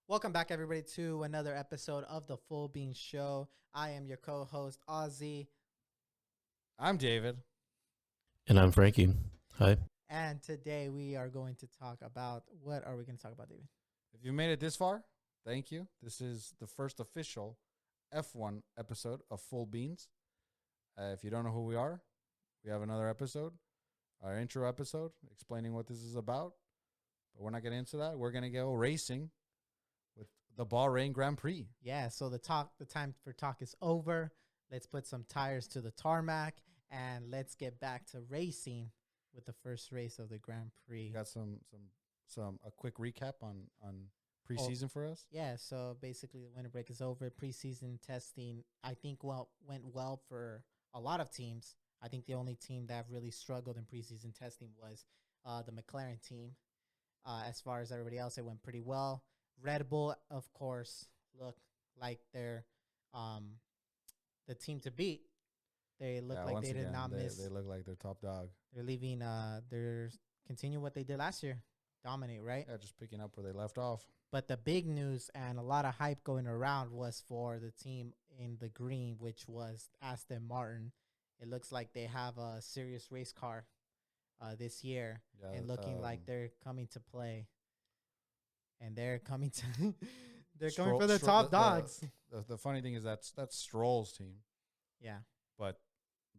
Welcome back, everybody, to another episode of the Full Bean Show. I am your co-host, Ozzy, I'm David. And I'm Frankie. Hi. and today we are going to talk about what are we going to talk about, David? If you made it this far, thank you. This is the first official F1 episode of Full Beans. If you don't know who we are, we have another episode, our intro episode, explaining what this is about. But we're not getting into that. We're going to go racing with the Bahrain Grand Prix. Yeah, so the time for talk is over. Let's put some tires to the tarmac and let's get back to racing with the first race of the Grand Prix. You got a quick recap on preseason for us. Yeah, so basically the winter break is over. Preseason testing, I think, went well for a lot of teams. I think the only team that really struggled in preseason testing was the McLaren team. As far as everybody else, it went pretty well. Red Bull, of course, look like they're the team to beat. They look like they did not miss. They look like they're top dog. They're leaving. They're continuing what they did last year, dominate, right? Yeah, just picking up where they left off. But the big news and a lot of hype going around was for the team in the green, which was Aston Martin. It looks like they have a serious race car this year, and looking like they're coming to play. And they're coming to, coming for the top dogs. The funny thing is that's Stroll's team. Yeah, but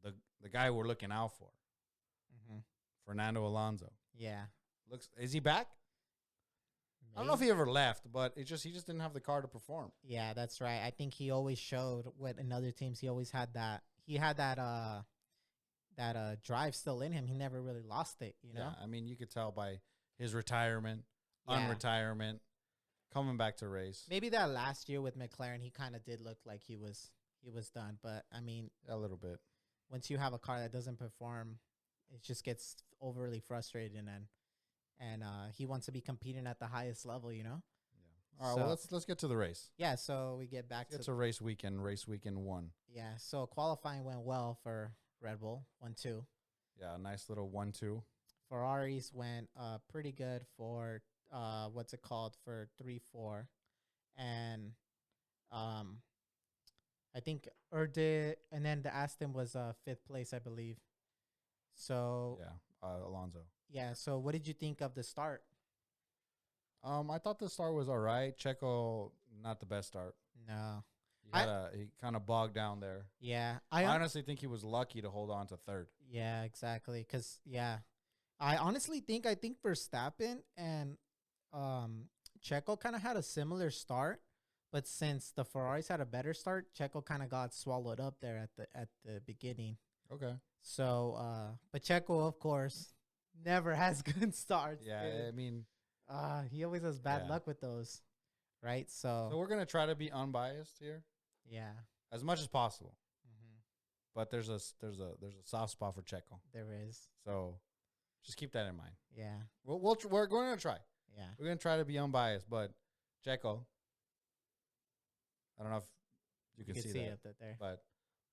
the guy we're looking out for, Fernando Alonso. Yeah, is he back? Maybe. I don't know if he ever left, but he just didn't have the car to perform. Yeah, that's right. I think he always showed what in other teams. He always had that. He had that drive still in him. He never really lost it. You know. Yeah, I mean, you could tell by his retirement. Unretirement, coming back to race. Maybe that last year with McLaren, he kind of did look like he was done. But I mean, a little bit. Once you have a car that doesn't perform, it just gets overly frustrating, and he wants to be competing at the highest level. You know. Yeah. All right. Well, let's get to the race. Yeah. So we get back to race weekend. Race weekend 1. Yeah. So qualifying went well for Red Bull 1-2. Yeah, a nice little 1-2. Ferraris went pretty good for. For 3-4, and I think and then the Aston was 5th place, I believe. So yeah, Alonso. Yeah. So what did you think of the start? I thought the start was all right. Checo, not the best start. No, he kind of bogged down there. Yeah, I honestly think he was lucky to hold on to 3rd. Yeah, exactly. Because I honestly think Verstappen and Checo kind of had a similar start, but since the Ferraris had a better start, Checo kind of got swallowed up there at the beginning. Okay. So, but Checo, of course, never has good starts. Yeah, dude. I mean, he always has bad luck with those, right? So we're gonna try to be unbiased here. Yeah, as much as possible. But there's a soft spot for Checo. There is. So just keep that in mind. Yeah. We're going to try. Yeah. We're going to try to be unbiased, but Checo, I don't know if you can see that, up there, but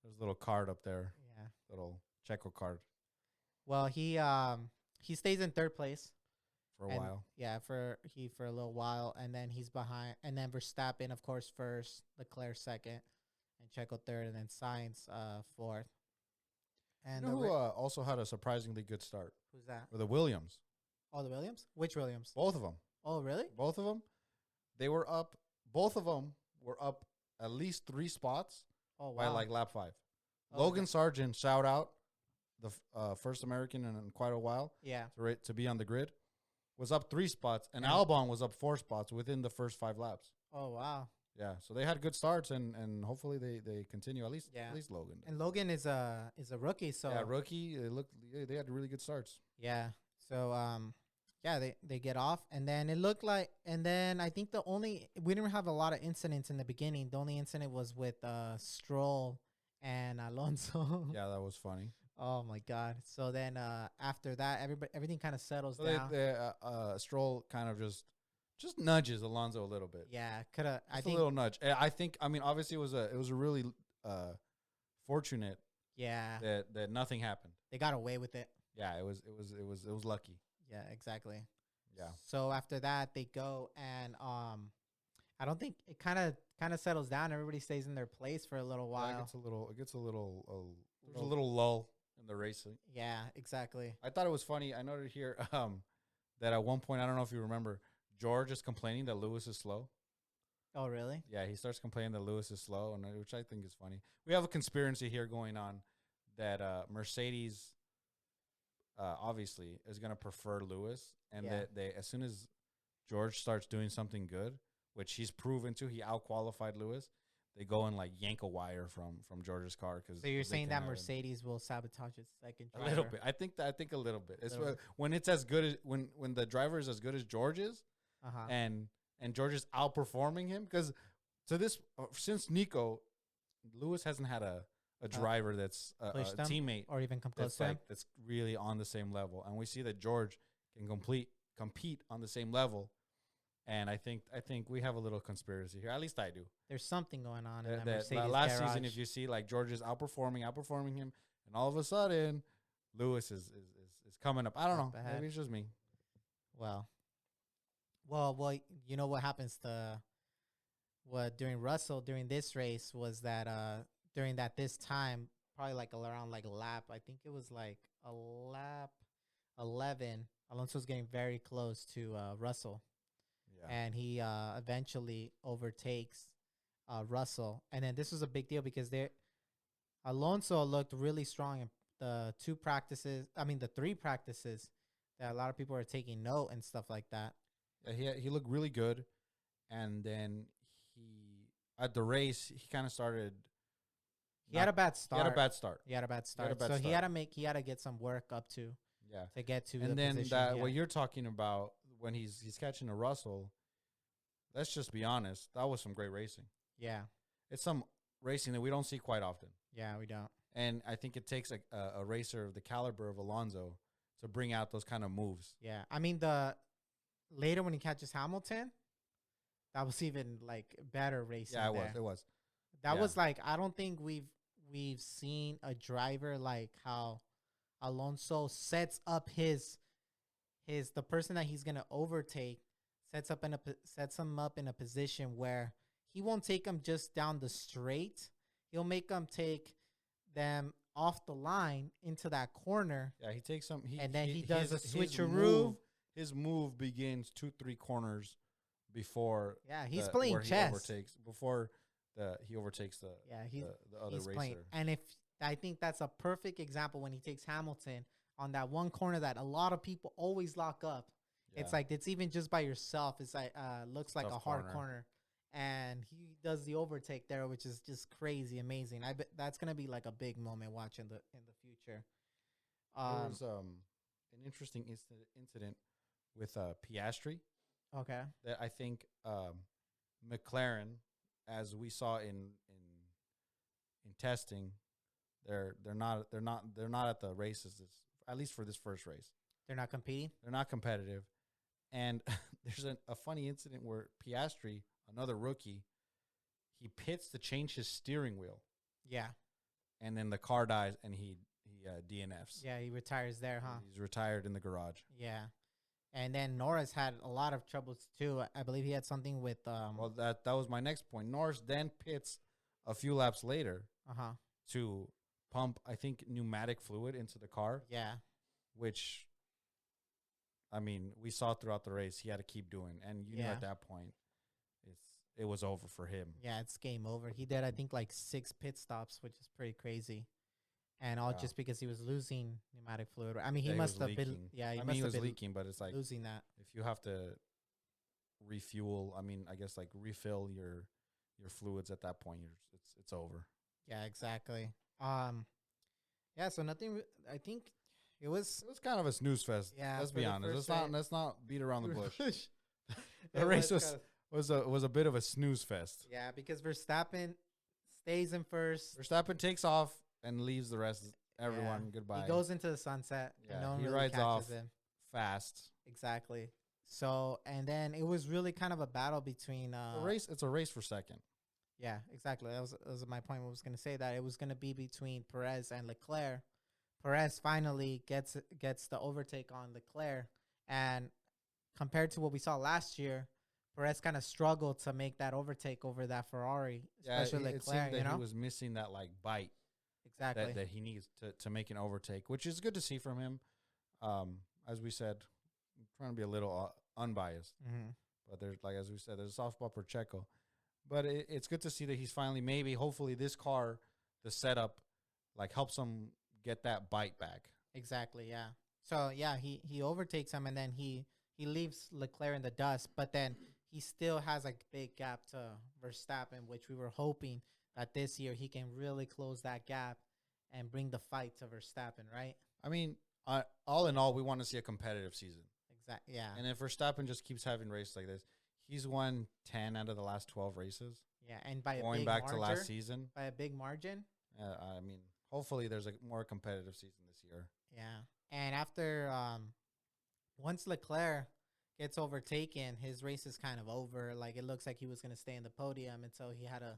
there's a little card up there. Yeah. Little Checo card. Well, he stays in 3rd place for a while. Yeah, for a little while, and then he's behind, and then Verstappen, of course, 1st, Leclerc 2nd, and Checo 3rd, and then Sainz 4th. And who also had a surprisingly good start? Who's that? Were the Williams. Oh, the Williams? Which Williams? Both of them. Oh, really? Both of them. They were up. Both of them were up at least 3 spots. Oh, wow. By like lap 5. Logan Sargent, shout out, the first American in quite a while. Yeah. To be on the grid, was up 3 spots, and Albon was up 4 spots within the first 5 laps. Oh, wow. Yeah, so they had good starts, and hopefully they continue at least Logan. And Logan is a rookie, so yeah, rookie. They had really good starts. Yeah. So they get off, and then it looked like, and then I think we didn't have a lot of incidents in the beginning. The only incident was with Stroll and Alonso. Yeah, that was funny. Oh my God! So then after that, everything kind of settles down. Stroll kind of just nudges Alonso a little bit. Yeah, a little nudge. I think. I mean, obviously, it was a really fortunate. Yeah. That nothing happened. They got away with it. Yeah, it was lucky. Yeah, exactly. Yeah. So after that, they go and I don't think it kind of settles down. Everybody stays in their place for a little Yeah, while. it gets a little, there's a little lull in the racing. Yeah, exactly. I thought it was funny. I noted here that at one point, I don't know if you remember, George is complaining that Lewis is slow. Oh, really? Yeah, he starts complaining that Lewis is slow, and which I think is funny. We have a conspiracy here going on that Mercedes obviously is going to prefer Lewis, and that they as soon as George starts doing something good, which he's proven to, he outqualified Lewis. They go and like yank a wire from George's car because. So you're saying that Mercedes will sabatage its second driver? A little bit. I think a little bit. It's when it's as good as when the driver is as good as George is, and George is outperforming him because to this since Nico, Lewis hasn't had a driver that's a teammate or even come close to him. That's really on the same level, and we see that George can compete on the same level. And I think we have a little conspiracy here. At least I do. There's something going on in that Mercedes last garage. season, if you see, like, George is outperforming him, and all of a sudden, Lewis is coming up. I don't know. Maybe it's just me. Well, you know what happens to during this race was that during this time, probably like around like lap, I think it was like a lap 11, Alonso was getting very close to Russell. And he eventually overtakes Russell. And then this was a big deal because Alonso looked really strong in the 3 practices that a lot of people are taking note and stuff like that. Yeah, he looked really good. And then at the race, he kind of started. He had a bad start. He had a bad start. So he had to get some work up to. Yeah. To get to and the then position. What you're talking about when he's catching a Russell, let's just be honest, that was some great racing. Yeah. It's some racing that we don't see quite often. Yeah, we don't. And I think it takes a racer of the caliber of Alonso to bring out those kind of moves. Yeah. I mean, later when he catches Hamilton, that was even like better racing. Yeah, it was. That was like, I don't think we've seen a driver like how Alonso sets up the person that he's gonna overtake, sets him up in a position where he won't take them just down the straight. He'll make them take them off the line into that corner. Yeah, he takes them, and then he does a switcheroo. His move begins 2-3 corners before. Yeah, he's playing chess. He overtakes the other racer. Playing. And I think that's a perfect example when he takes Hamilton on that one corner that a lot of people always lock up. Yeah. It's like, it's even just by yourself. It's like, looks like a hard corner. And he does the overtake there, which is just crazy, amazing. I bet that's going to be like a big moment watching in the future. There was an interesting incident with Piastri. Okay. That I think McLaren, as we saw in testing, they're not at the races at least for this first race. They're not competing. They're not competitive, and there's a funny incident where Piastri, another rookie, he pits to change his steering wheel. Yeah, and then the car dies, and he DNFs. Yeah, he retires there, huh? He's retired in the garage. Yeah, and then Norris had a lot of troubles too. I believe he had something with. Well, that was my next point. Norris then pits a few laps later. To pump, I think, pneumatic fluid into the car. Yeah. Which, I mean, we saw throughout the race he had to keep doing. And you know at that point, it was over for him. Yeah, it's game over. He did, I think, like 6 pit stops, which is pretty crazy. And all just because he was losing pneumatic fluid. I mean, he must have been. Yeah, he was leaking, but it's like losing that. If you have to refuel, I mean, I guess like refill your fluids at that point, it's over. Yeah, exactly. Yeah, so nothing. I think it was kind of a snooze fest. Yeah, let's be honest. Let's not beat around the bush. The race was a bit of a snooze fest. Yeah, because Verstappen stays in first. Verstappen takes off and leaves the rest. Everyone goodbye. He goes into the sunset. Yeah, and no one he really rides off him. Fast. Exactly. So, and then it was really kind of a battle between It's a race for second. Yeah, exactly. That was my point. I was going to say that it was going to be between Perez and Leclerc. Perez finally gets the overtake on Leclerc, and compared to what we saw last year, Perez kind of struggled to make that overtake over that Ferrari, especially it seemed Leclerc. that You know, he was missing that like bite exactly. that he needs to make an overtake, which is good to see from him. As we said, I'm trying to be a little unbiased, Mm-hmm. but there's like as we said, there's a soft spot for Checo. But it's good to see that he's finally hopefully this car, the setup, like helps him get that bite back. Exactly. Yeah. So yeah, he overtakes him and then he leaves Leclerc in the dust, but then he still has a big gap to Verstappen, which we were hoping that this year he can really close that gap and bring the fight to Verstappen, right? I mean, all in all, we want to see a competitive season. Exactly. Yeah. And if Verstappen just keeps having races like this, he's won 10 out of the last 12 races. Yeah, and by going a big back margin, to last season. by a big margin. I mean, hopefully there's a more competitive season this year. Yeah. And after once Leclerc gets overtaken, his race is kind of over. Like it looks like he was going to stay in the podium until he had a.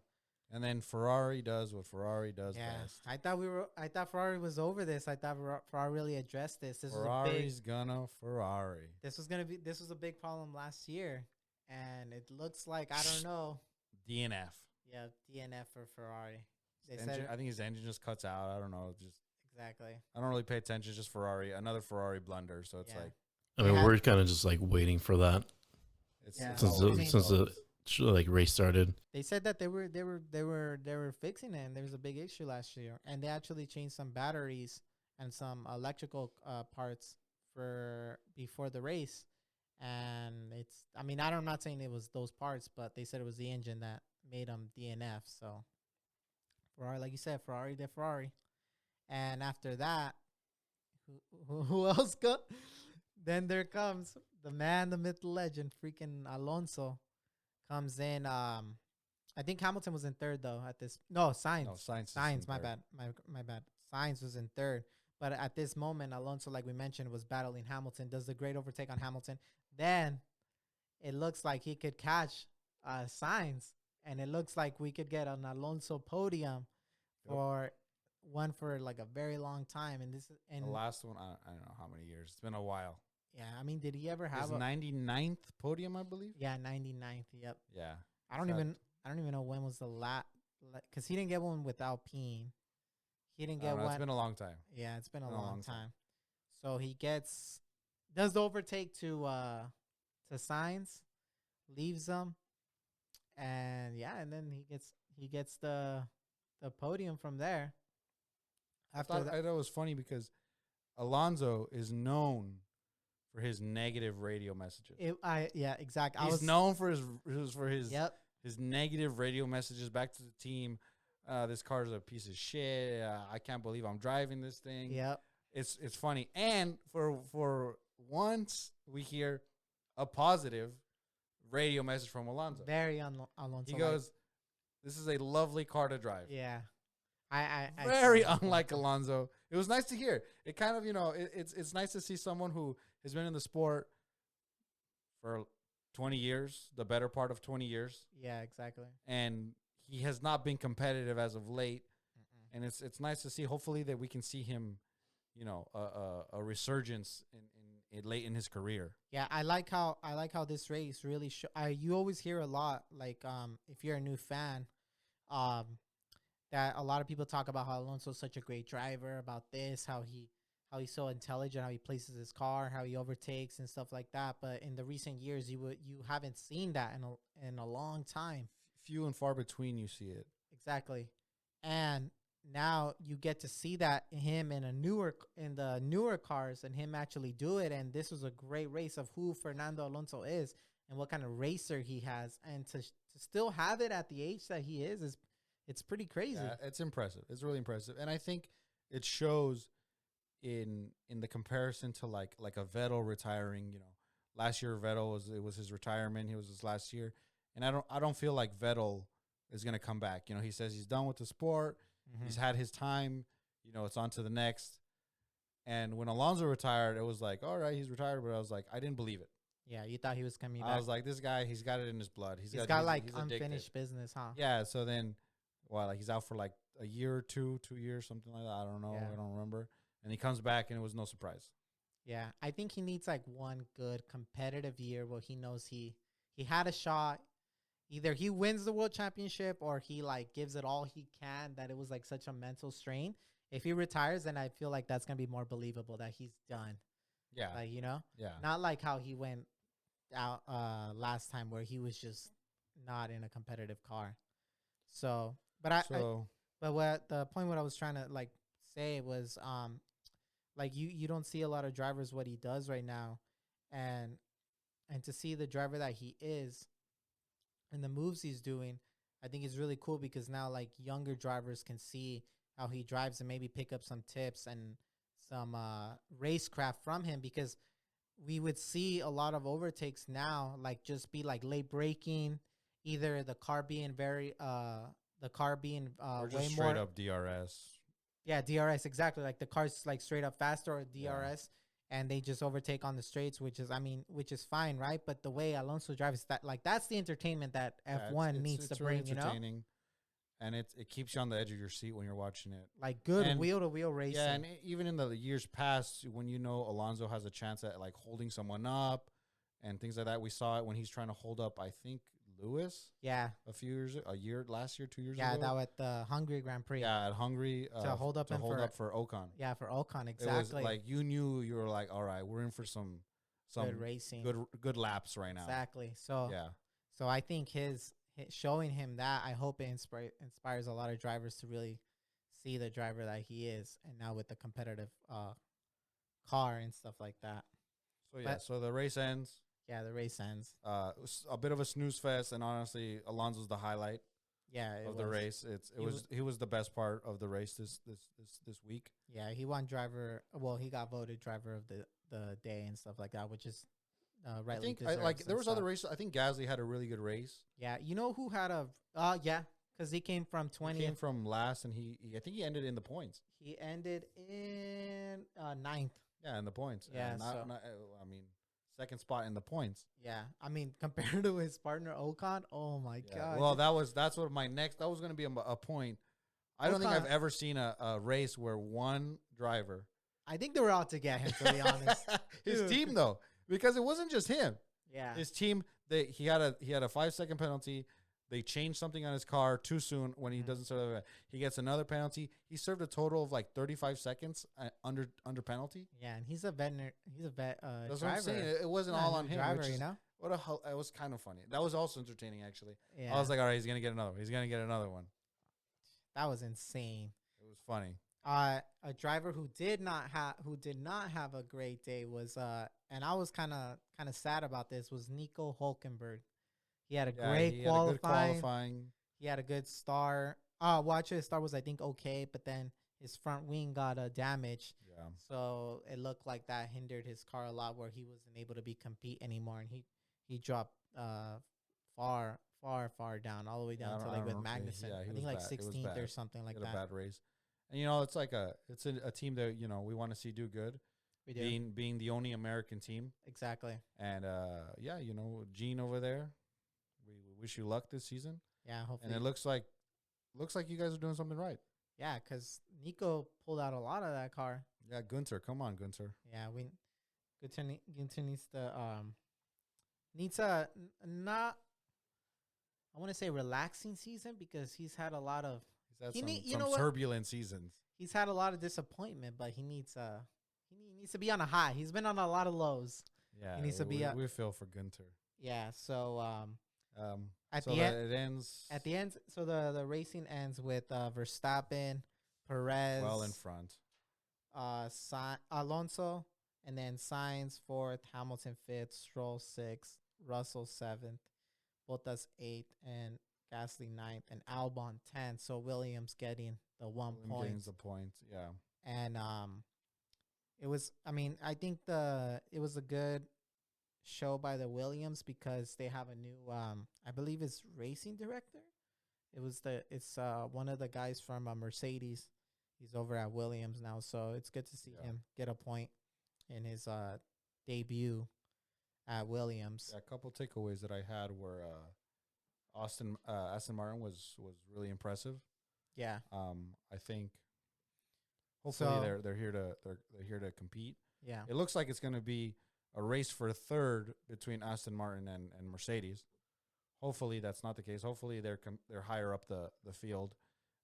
And then Ferrari does what Ferrari does best. I thought Ferrari was over this. I thought Ferrari really addressed this. Ferrari's gonna Ferrari. This was a big problem last year, and it looks like I don't know. DNF. Yeah, DNF for Ferrari. I think his engine just cuts out. I don't know. Just exactly. I don't really pay attention. It's just Ferrari, another Ferrari blunder. So it's like. I mean, we're kind of just like waiting for that. Since the like race started. They said that they were fixing it, and there was a big issue last year, and they actually changed some batteries and some electrical parts for before the race. And I'm not saying it was those parts, but they said it was the engine that made them DNF. So Ferrari, like you said, Ferrari. And after that, who else go? Then there comes the man, the myth, the legend, freaking Alonso comes in. I think Hamilton was in third though at this. No, Sainz. Sainz. My bad. My bad. Sainz was in third. But at this moment, Alonso, like we mentioned, was battling Hamilton. Does the great overtake on Hamilton. Then it looks like he could catch Sainz, and it looks like we could get an Alonso podium for like a very long time. And the last one, I don't know how many years. It's been a while. Yeah, I mean, did he ever have his 99th podium, I believe? Yeah, 99th. Yep. Yeah. I don't even know when was the last, because he didn't get one with Alpine. He didn't get one. It's been a long time. Yeah, it's been a long time. So he does the overtake to Sainz, leaves them, and then he gets the podium from there. I thought it was funny because Alonso is known for his negative radio messages. Exactly. He's known for his his negative radio messages back to the team. This car is a piece of shit. I can't believe I'm driving this thing. Yep. It's funny. And for once we hear a positive radio message from Alonso. Very Alonso. He goes, "This is a lovely car to drive." Yeah. Very unlike Alonso. It was nice to hear. It kind of, it's nice to see someone who has been in the sport for 20 years, the better part of 20 years. Yeah, exactly. And he has not been competitive as of late. And it's nice to see, hopefully, that we can see him, a resurgence in late in his career. Yeah, I like how this race really you always hear a lot, like if you're a new fan, that a lot of people talk about how Alonso is such a great driver, about this, how he's so intelligent, how he places his car, how he overtakes and stuff like that. But in the recent years, you haven't seen that in a long time. Few and far between you see it. Exactly. And now you get to see that him in the newer cars and him actually do it. And this was a great race of who Fernando Alonso is and what kind of racer he has. And to still have it at the age that he is it's pretty crazy. Yeah, it's impressive. It's really impressive. And I think it shows in the comparison to like a Vettel retiring, last year Vettel was his retirement. It was his last year. And I don't feel like Vettel is going to come back. He says he's done with the sport. Mm-hmm. He's had his time. It's on to the next. And when Alonso retired, it was like, all right, he's retired. But I was like, I didn't believe it. Yeah, you thought he was coming back. I was like, this guy, he's got it in his blood. He's got unfinished business, huh? Yeah, so then, he's out for like a year or 2 years, something like that. I don't know. Yeah. I don't remember. And he comes back, and it was no surprise. Yeah, I think he needs like one good competitive year where he knows he he had a shot. Either he wins the world championship or he like gives it all he can. That it was like such a mental strain. If he retires, then I feel like that's gonna be more believable that he's done. Yeah. Like, Yeah. not like how he went out last time where he was just not in a competitive car. So, but but what the point what I was trying to like say was like you don't see a lot of drivers what he does right now, and to see the driver that he is and the moves he's doing, I think is really cool because now like younger drivers can see how he drives and maybe pick up some tips and some racecraft from him, because we would see a lot of overtakes now like just be like late braking, either the car being or just way straight more up DRS. yeah, DRS, exactly, like the car's like straight up faster or DRS, and they just overtake on the straights, which is fine, right? But the way Alonso drives, that like that's the entertainment that F1 needs to bring, And it keeps you on the edge of your seat when you're watching it. Like good wheel to wheel racing. Yeah, and even in the years past, when Alonso has a chance at like holding someone up and things like that, we saw it when he's trying to hold up, I think, Lewis. Yeah. Last year, 2 years ago. Yeah, that was at the Hungary Grand Prix. Yeah, at Hungary. To hold up for Ocon. Yeah, for Ocon, exactly. It was like you knew you were like, all right, we're in for some good racing. Good laps right now. Exactly. So yeah. So I think showing him that, I hope it inspires a lot of drivers to really see the driver that he is, and now with the competitive car and stuff like that. So the race ends. Yeah, the race ends. A bit of a snooze fest, and honestly, Alonso's the highlight. Yeah, the race. He was the best part of the race this week. Yeah, he won driver. Well, he got voted driver of the day and stuff like that, which is rightly deserved. I think there was other races. I think Gasly had a really good race. Yeah, you know who had because he came from 20. He came from last, and I think he ended in the points. He ended in 9th. Yeah, in the points. Yeah, second spot in the points. Yeah, I mean, compared to his partner Ocon, oh my god. Well, that's what that was going to be a point. I don't think I've ever seen a race where one driver. I think they were out to get him, to be honest. His team though, because it wasn't just him. Yeah, his team. He had a 5-second penalty. They changed something on his car too soon when he doesn't serve. He gets another penalty. He served a total of like 35 seconds under penalty. Yeah, and he's a vet. That's driver. what I'm saying. It wasn't all on him. Driver, It was kind of funny. That was also entertaining, actually. Yeah. I was like, all right, he's gonna get another one. He's gonna get another one. That was insane. It was funny. A driver who did not have a great day was and I was kind of sad about this, was Nico Hülkenberg. He had a great qualifying. He had a good start. Actually, his start was, I think, okay, but then his front wing got damaged. Yeah. So it looked like that hindered his car a lot, where he wasn't able to compete anymore, and he dropped far down, all the way down to like with Magnussen. I think like 16th or something like that. A bad race, and it's like it's a team that we want to see do good. We do. Being the only American team. Exactly. And Gene over there. We wish you luck this season. Yeah, hopefully. And it looks like you guys are doing something right. Yeah, because Nico pulled out a lot of that car. Yeah, Gunter, come on, Gunter. Yeah, Gunter needs a not, I want to say, relaxing season, because he's had a lot of some turbulent seasons. He's had a lot of disappointment, but he needs to be on a high. He's been on a lot of lows. Yeah, he needs to be. We feel for Gunter. Yeah, so at the end, so the racing ends with Verstappen, Perez, well in front, Alonso, and then Sainz 4th, Hamilton 5th, Stroll 6th, Russell 7th, Bottas 8th, and Gasly 9th, and Albon 10th. So Williams getting the 1 point. Gains the points, yeah. And it was. I mean, I think it was a good show by the Williams, because they have a new I believe it's racing director. It's one of the guys from Mercedes. He's over at Williams now, so it's good to see him get a point in his debut at Williams. Yeah, a couple takeaways that I had were Aston Martin was really impressive. Yeah. I think hopefully they're here to compete. Yeah. It looks like it's going to be a race for third between Aston Martin and Mercedes. Hopefully that's not the case. Hopefully they're higher up the field,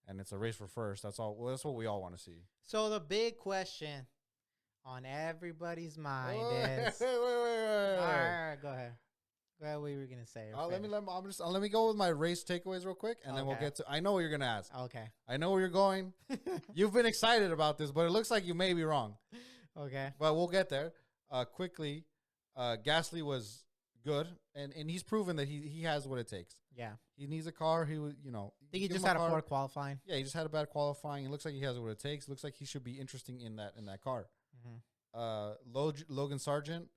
and it's a race for first. That's all. Well, that's what we all want to see. So the big question on everybody's mind is. Wait. All right, go ahead. Go ahead. What you were gonna say? Let me go with my race takeaways real quick, and then we'll get to. I know what you're gonna ask. Okay. I know where you're going. You've been excited about this, but it looks like you may be wrong. Okay. But we'll get there. Quickly, Gasly was good, and he's proven that he has what it takes. Yeah. He needs a car. He was, I think he just had a poor qualifying. Yeah, he just had a bad qualifying. It looks like he has what it takes. Looks like he should be interesting in that car. Mm-hmm. Logan Sargent,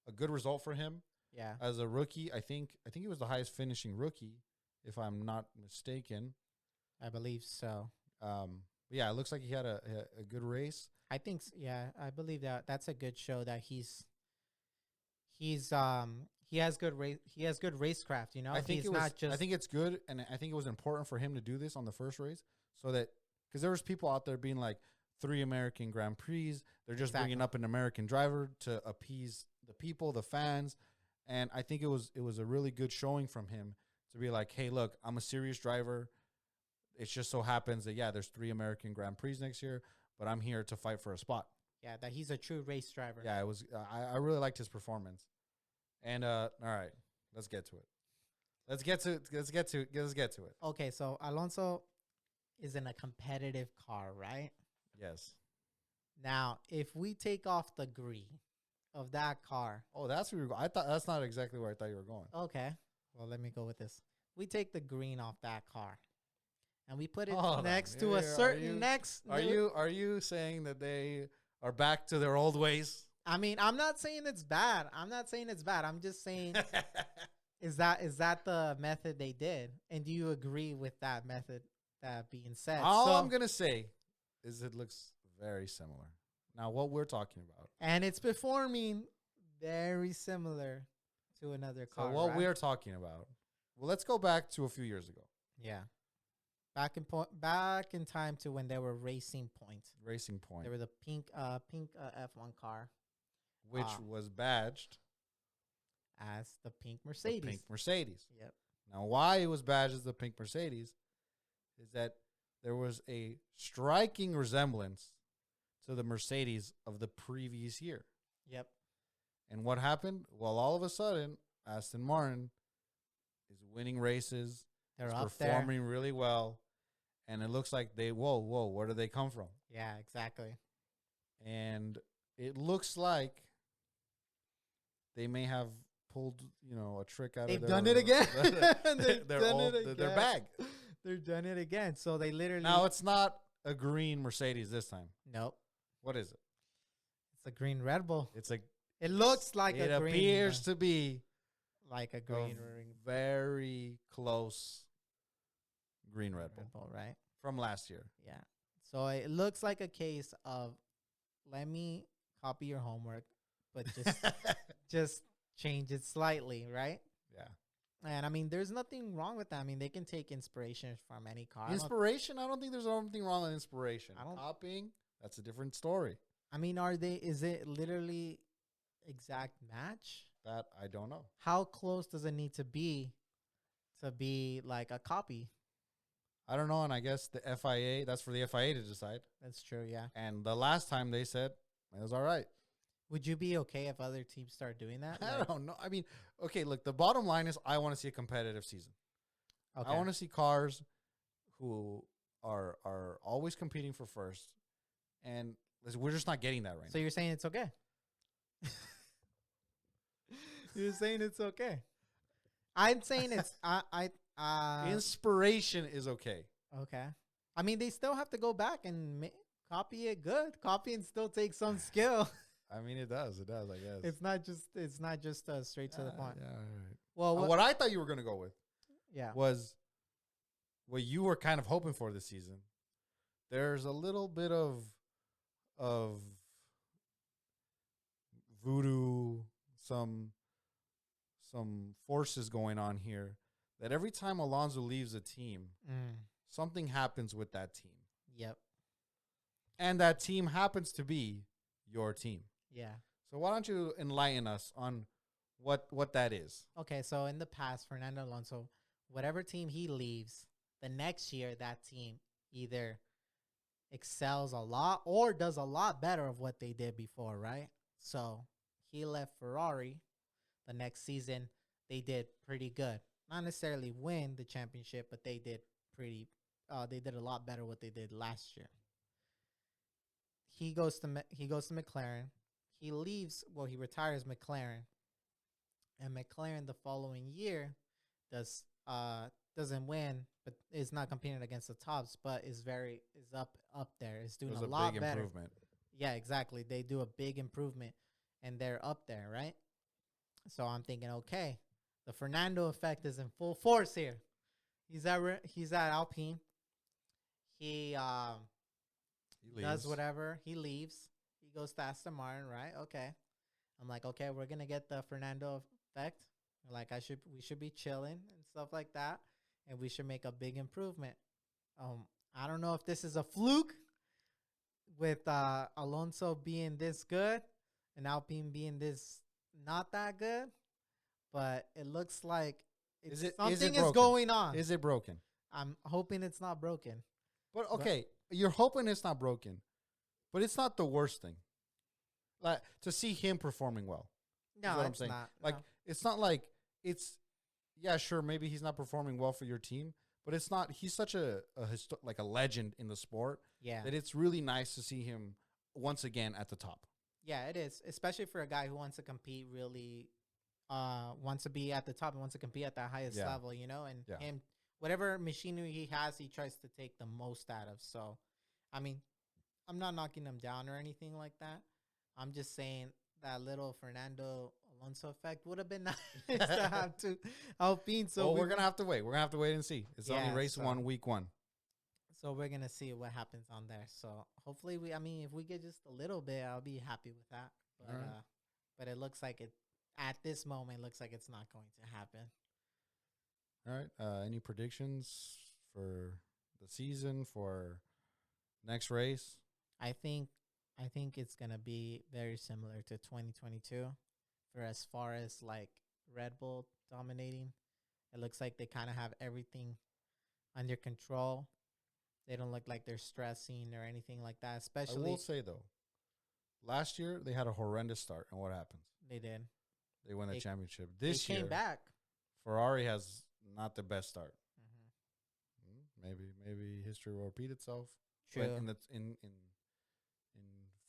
a good result for him. Yeah. As a rookie, I think he was the highest finishing rookie, if I'm not mistaken. I believe so. Yeah, it looks like he had a good race. I think, I believe that's a good show that he has good racecraft. You know, I think I think it's good, and I think it was important for him to do this on the first race, so that because there was people out there being like 3 American Grand Prix, they're just bringing up an American driver to appease the people, the fans, and I think it was a really good showing from him to be like, hey, look, I'm a serious driver. It just so happens that there's 3 American Grand Prix next year, but I'm here to fight for a spot. Yeah, that he's a true race driver. Yeah, it was. I really liked his performance. And all right, let's get to it. Let's get to it. Okay, so Alonso is in a competitive car, right? Yes. Now, if we take off the green of that car. Oh, that's where you're going. I thought that's not exactly where I thought you were going. Okay. Well, let me go with this. We take the green off that car, and we put it next to a certain Are you saying that they are back to their old ways? I mean, I'm not saying it's bad. I'm just saying, is that the method they did? And do you agree with that method being said? All I'm going to say is it looks very similar. Now, what we're talking about. And it's performing very similar to another car. So what we're talking about. Well, let's go back to a few years ago. Yeah. Back in time to when they were Racing Point. Racing Point. They were the pink F1 car. Which was badged as the pink Mercedes. The pink Mercedes. Yep. Now, why it was badged as the pink Mercedes is that there was a striking resemblance to the Mercedes of the previous year. Yep. And what happened? Well, all of a sudden, Aston Martin is winning races. They're performing really well. And it looks like whoa, where do they come from? Yeah, exactly. And it looks like they may have pulled, a trick out They've of their... done it again. Their bag. They've done it again. So they literally... Now, it's not a green Mercedes this time. Nope. What is it? It's a green Red Bull. It looks like a green... It appears to be... Like a green... Very close green Red Bull. Right? From last year. Yeah. So it looks like a case of, let me copy your homework, but just change it slightly, right? Yeah. And I mean, there's nothing wrong with that. I mean, they can take inspiration from any car. Inspiration? I don't think there's anything wrong with inspiration. Copying, that's a different story. I mean, is it literally exact match? That I don't know. How close does it need to be like a copy? I don't know. And I guess the FIA, that's for the FIA to decide. That's true. Yeah. And the last time they said it was all right. Would you be okay if other teams start doing that? I don't know. I mean, okay, look, the bottom line is I want to see a competitive season. Okay. I want to see cars who are always competing for first. And we're just not getting that right now. So you're saying it's okay? You're saying it's okay. I'm saying it's inspiration is okay. Okay. I mean, they still have to go back and copy it good. Copy and still take some skill. I mean, it does, I guess. It's not just straight to the point. Yeah, all right. Well, what I thought you were going to go with was what you were kind of hoping for this season. There's a little bit of voodoo, some forces going on here, that every time Alonso leaves a team, something happens with that team. Yep. And that team happens to be your team. Yeah. So why don't you enlighten us on what that is. Okay, so in the past, Fernando Alonso, whatever team he leaves, the next year that team either excels a lot or does a lot better of what they did before, right? So he left Ferrari. The next season, they did pretty good. Not necessarily win the championship, but they did pretty. They did a lot better what they did last year. He goes to McLaren. He leaves. Well, he retires McLaren, and McLaren the following year doesn't win, but is not competing against the tops, but is up there. Is doing a lot better. Improvement. Yeah, exactly. They do a big improvement, and they're up there, right? So I'm thinking, okay, the Fernando effect is in full force here. He's at Alpine. He does whatever. He leaves. He goes to Aston Martin, right? Okay. I'm like, okay, we're gonna get the Fernando effect. Like we should be chilling and stuff like that, and we should make a big improvement. I don't know if this is a fluke with Alonso being this good and Alpine being this not that good, but it looks like something is going on. Is it broken? I'm hoping it's not broken. But okay, you're hoping it's not broken, but it's not the worst thing. Like to see him performing well. No, what I'm saying. Not, like it's not like it's. Yeah, sure. Maybe he's not performing well for your team, but it's not. He's such a legend in the sport. Yeah, that it's really nice to see him once again at the top. Yeah, it is, especially for a guy who wants to compete. Really, wants to be at the top and wants to compete at the highest level. You know, and him, whatever machinery he has, he tries to take the most out of. So, I mean, I'm not knocking him down or anything like that. I'm just saying that little Fernando Alonso effect would have been nice to have to Alpine. So we're gonna have to wait. We're gonna have to wait and see. It's only race 1, week 1. So we're gonna see what happens on there. So hopefully if we get just a little bit, I'll be happy with that. But but it looks like it at this moment looks like it's not going to happen. All right. Any predictions for the season, for next race? I think it's gonna be very similar to 2022. For as far as like Red Bull dominating, it looks like they kind of have everything under control. They don't look like they're stressing or anything like that. Especially, I will say though, last year they had a horrendous start, and what happens? They did. They won the championship. This year, came back. Ferrari has not the best start. Maybe history will repeat itself. True. But in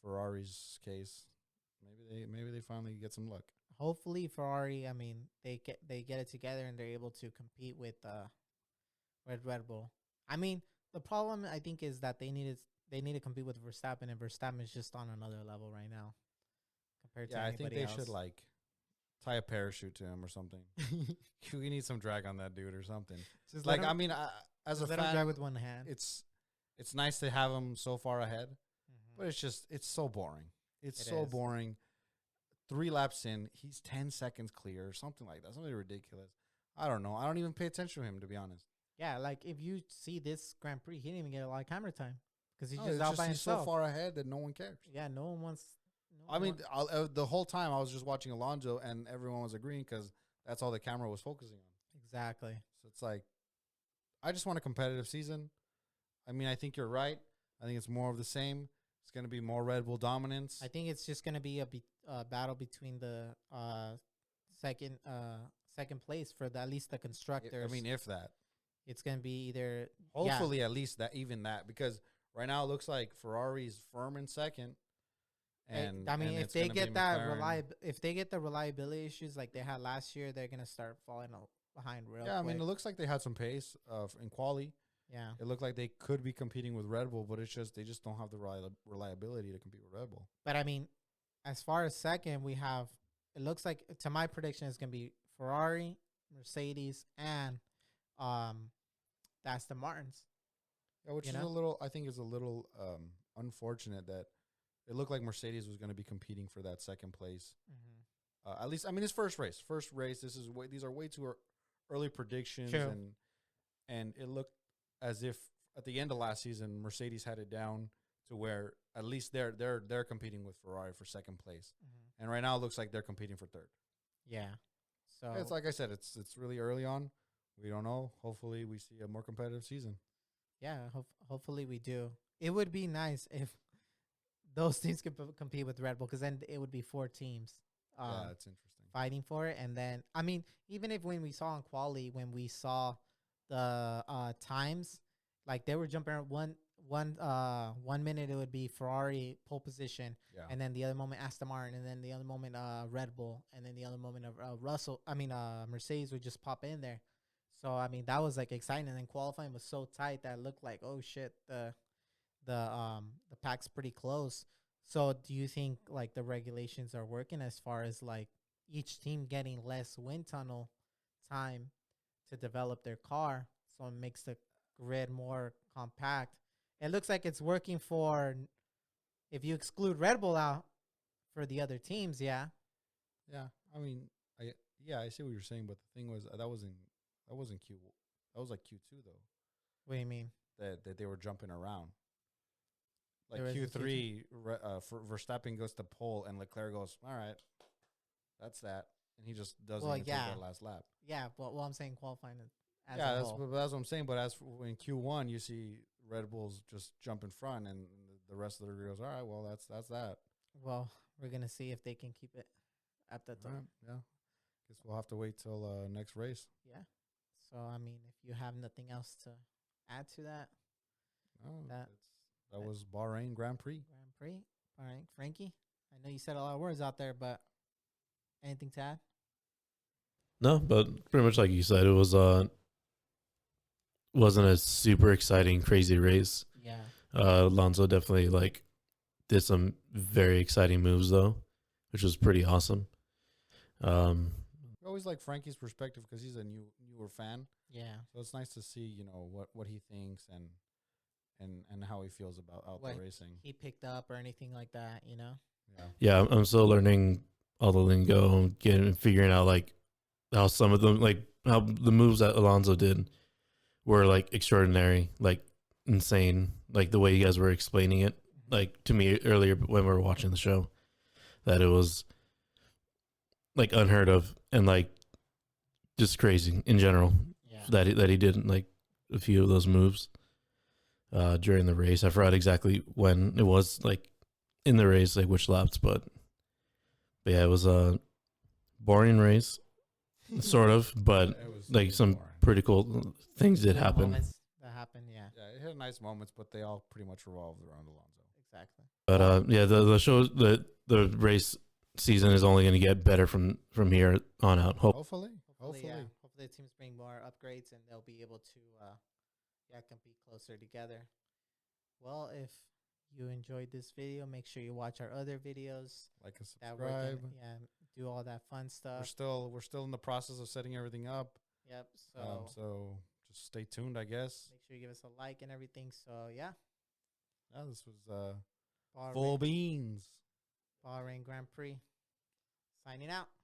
Ferrari's case, maybe they finally get some luck. Hopefully, Ferrari. I mean, they get it together and they're able to compete with Red Bull. I mean, the problem I think is that they need to compete with Verstappen, and Verstappen is just on another level right now compared to anybody else. I think they should like tie a parachute to him or something. We need some drag on that dude or something. Just like as a fan, drive with one hand. It's nice to have him so far ahead, but it's so boring. It's so boring. 3 laps in, he's 10 seconds clear or something like that. Something ridiculous. I don't know. I don't even pay attention to him, to be honest. Yeah, like if you see this Grand Prix, he didn't even get a lot of camera time because he's just out by himself. He's so far ahead that no one cares. Yeah, no one wants. The whole time I was just watching Alonso, and everyone was agreeing because that's all the camera was focusing on. Exactly. So it's like, I just want a competitive season. I mean, I think you're right. I think it's more of the same. It's going to be more Red Bull dominance. I think it's just going to be a battle between the second place for at least the constructors. I mean, if that. It's going to be either... Hopefully at least that, even that. Because right now it looks like Ferrari's firm in second. And I mean, if they get if they get the reliability issues like they had last year, they're going to start falling behind real quick. I mean, it looks like they had some pace in quali. Yeah. It looked like they could be competing with Red Bull, but they just don't have the reliability to compete with Red Bull. But I mean, as far as second, it looks like, to my prediction, it's going to be Ferrari, Mercedes, and Aston Martins. Yeah, which is a little, I think is a little unfortunate that it looked like Mercedes was going to be competing for that second place. At least, I mean, it's first race. These are way too early predictions. True. And it looked as if at the end of last season, Mercedes had it down to where at least they're competing with Ferrari for second place. And right now it looks like they're competing for third. Yeah. So It's like I said, it's really early on. We don't know. Hopefully, we see a more competitive season. yeah, hopefully we do. It would be nice if those teams could compete with Red Bull, because then it would be 4 teams Yeah, it's interesting. fighting for it. And then, I mean, even if when we saw in quali, when we saw the times, like they were jumping around 1 minute it would be Ferrari pole position, Yeah. and then the other moment Aston Martin, and then the other moment Red Bull, and then the other moment of Mercedes would just pop in there. So I mean that was like exciting, and then qualifying was so tight that it looked like, oh shit, the pack's pretty close. So do you think like the regulations are working as far as like each team getting less wind tunnel time to develop their car, so it makes the grid more compact? It looks like it's working for, if you exclude Red Bull out, for the other teams. Yeah. Yeah. I mean, I see what you're saying, but the thing was that wasn't Q. That was like Q2 though. What do you mean? That they were jumping around. Like There is a Q3, for Verstappen goes to pole and Leclerc goes, all right, that's that, and he just doesn't even take that last lap. Yeah, but I'm saying qualifying as Yeah, a that's whole. what I'm saying. But as for in Q1, you see Red Bulls just jump in front, and the rest of the grid goes, all right, well, that's that. Well, we're gonna see if they can keep it at the top. Right, yeah, guess we'll have to wait till next race. Yeah. So I mean, if you have nothing else to add to that, No, that that was Bahrain Grand Prix. Grand Prix. All right, Frankie. I know you said a lot of words out there, but anything to add? No, but pretty much like you said, it was wasn't a super exciting, crazy race. Yeah. Alonso definitely like did some very exciting moves though, which was pretty awesome. I always like Frankie's perspective because he's a newer fan. Yeah. So it's nice to see, what he thinks and how he feels about the racing. He picked up or anything like that, Yeah, I'm still learning all the lingo, figuring out like how some of them, like how the moves that Alonso did were like extraordinary, like insane, like the way you guys were explaining it, like to me earlier when we were watching the show, that it was like unheard of and like just crazy in general. Yeah. That he did like a few of those moves during the race. I forgot exactly when it was, like in the race, like which laps, but yeah, it was a boring race, sort of, but like some boring. pretty cool things did happen. Moments that happened, yeah. Yeah, it had nice moments, but they all pretty much revolved around Alonso. Exactly. But yeah, the show, the race season is only going to get better from here on out. Hopefully. Yeah. Hopefully the teams bring more upgrades and they'll be able to compete closer together. Well, if you enjoyed this video, make sure you watch our other videos. Like and subscribe. Do all that fun stuff. We're still in the process of setting everything up. Yep. So just stay tuned, I guess. Make sure you give us a like and everything. So yeah. Yeah, this was Full Beans. Bahrain Grand Prix. Signing out.